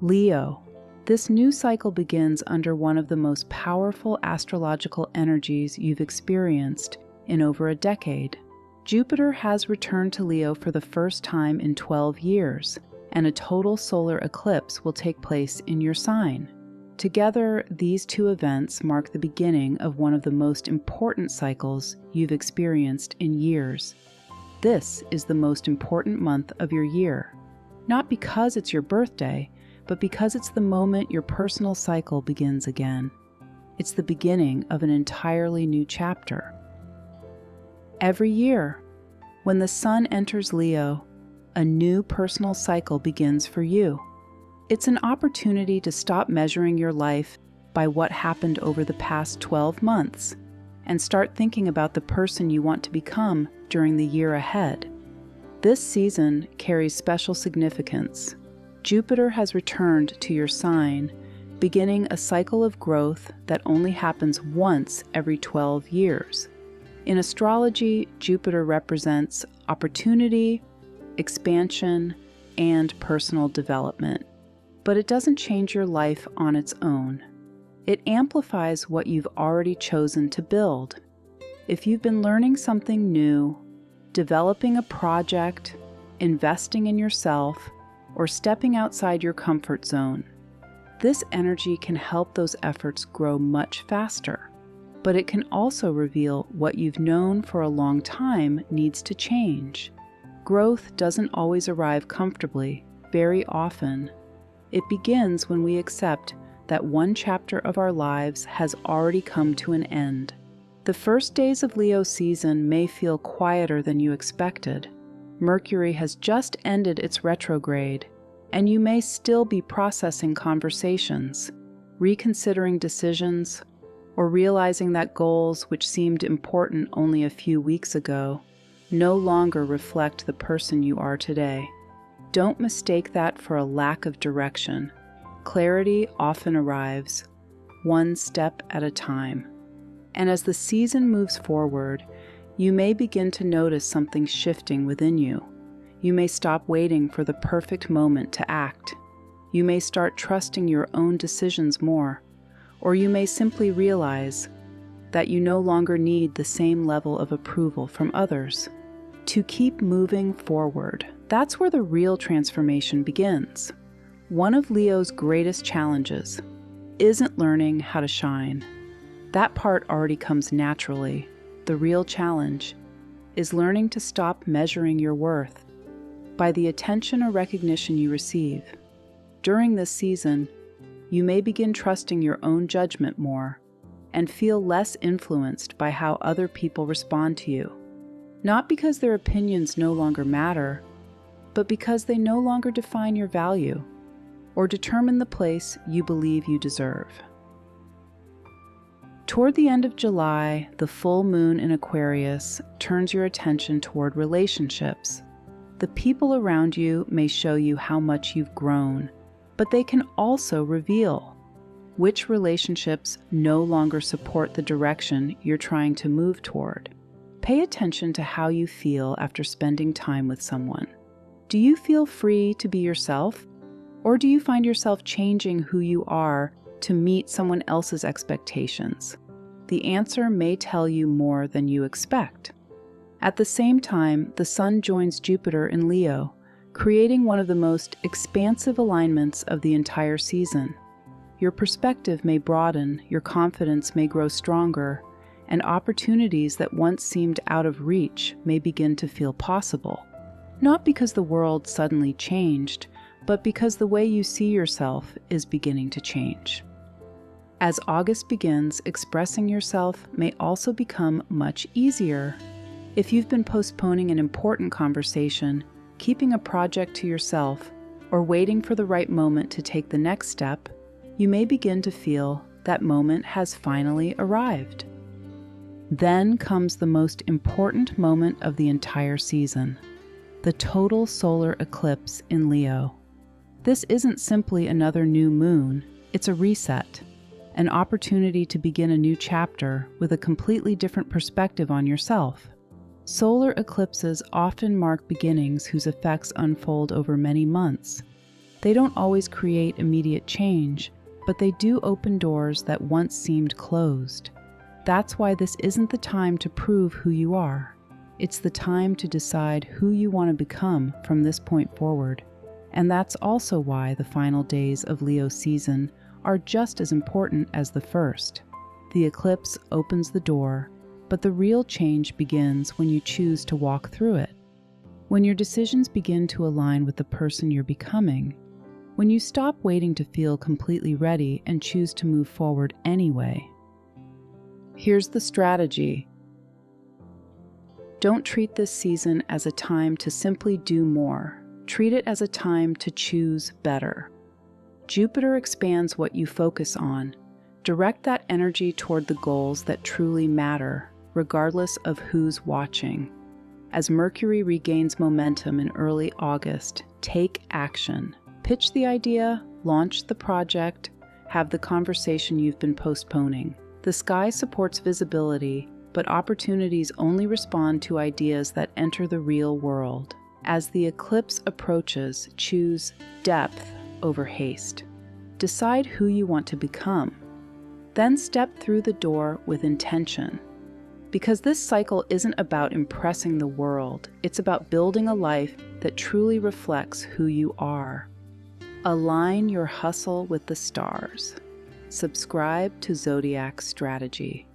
Leo. This new cycle begins under one of the most powerful astrological energies you've experienced in over a decade. Jupiter has returned to Leo for the first time in 12 years, and a total solar eclipse will take place in your sign. Together, these two events mark the beginning of one of the most important cycles you've experienced in years. This is the most important month of your year, not because it's your birthday, but because it's the moment your personal cycle begins again. It's the beginning of an entirely new chapter. Every year, when the sun enters Leo, a new personal cycle begins for you. It's an opportunity to stop measuring your life by what happened over the past 12 months and start thinking about the person you want to become during the year ahead. This season carries special significance. Jupiter has returned to your sign, beginning a cycle of growth that only happens once every 12 years. In astrology, Jupiter represents opportunity, expansion, and personal development. But it doesn't change your life on its own. It amplifies what you've already chosen to build. If you've been learning something new, developing a project, investing in yourself, or stepping outside your comfort zone, this energy can help those efforts grow much faster. But it can also reveal what you've known for a long time needs to change. Growth doesn't always arrive comfortably. Very often, it begins when we accept that one chapter of our lives has already come to an end. The first days of Leo season may feel quieter than you expected. Mercury has just ended its retrograde, and you may still be processing conversations, reconsidering decisions, or realizing that goals which seemed important only a few weeks ago no longer reflect the person you are today. Don't mistake that for a lack of direction. Clarity often arrives, one step at a time. And as the season moves forward, you may begin to notice something shifting within you. You may stop waiting for the perfect moment to act. You may start trusting your own decisions more, or you may simply realize that you no longer need the same level of approval from others. To keep moving forward, that's where the real transformation begins. One of Leo's greatest challenges isn't learning how to shine. That part already comes naturally. The real challenge is learning to stop measuring your worth by the attention or recognition you receive. During this season, you may begin trusting your own judgment more and feel less influenced by how other people respond to you. Not because their opinions no longer matter, but because they no longer define your value or determine the place you believe you deserve. Toward the end of July, the full moon in Aquarius turns your attention toward relationships. The people around you may show you how much you've grown, but they can also reveal which relationships no longer support the direction you're trying to move toward. Pay attention to how you feel after spending time with someone. Do you feel free to be yourself, or do you find yourself changing who you are to meet someone else's expectations? The answer may tell you more than you expect. At the same time, the Sun joins Jupiter in Leo, creating one of the most expansive alignments of the entire season. Your perspective may broaden, your confidence may grow stronger, and opportunities that once seemed out of reach may begin to feel possible. Not because the world suddenly changed, but because the way you see yourself is beginning to change. As August begins, expressing yourself may also become much easier. If you've been postponing an important conversation, keeping a project to yourself, or waiting for the right moment to take the next step, you may begin to feel that moment has finally arrived. Then comes the most important moment of the entire season, the total solar eclipse in Leo. This isn't simply another new moon, it's a reset, an opportunity to begin a new chapter with a completely different perspective on yourself. Solar eclipses often mark beginnings whose effects unfold over many months. They don't always create immediate change, but they do open doors that once seemed closed. That's why this isn't the time to prove who you are. It's the time to decide who you want to become from this point forward. And that's also why the final days of Leo season are just as important as the first. The eclipse opens the door, but the real change begins when you choose to walk through it. When your decisions begin to align with the person you're becoming. When you stop waiting to feel completely ready and choose to move forward anyway. Here's the strategy. Don't treat this season as a time to simply do more. Treat it as a time to choose better. Jupiter expands what you focus on. Direct that energy toward the goals that truly matter, regardless of who's watching. As Mercury regains momentum in early August, take action. Pitch the idea, launch the project, have the conversation you've been postponing. The sky supports visibility, but opportunities only respond to ideas that enter the real world. As the eclipse approaches, choose depth over haste. Decide who you want to become. Then step through the door with intention. Because this cycle isn't about impressing the world, it's about building a life that truly reflects who you are. Align your hustle with the stars. Subscribe to Zodiac Strategy.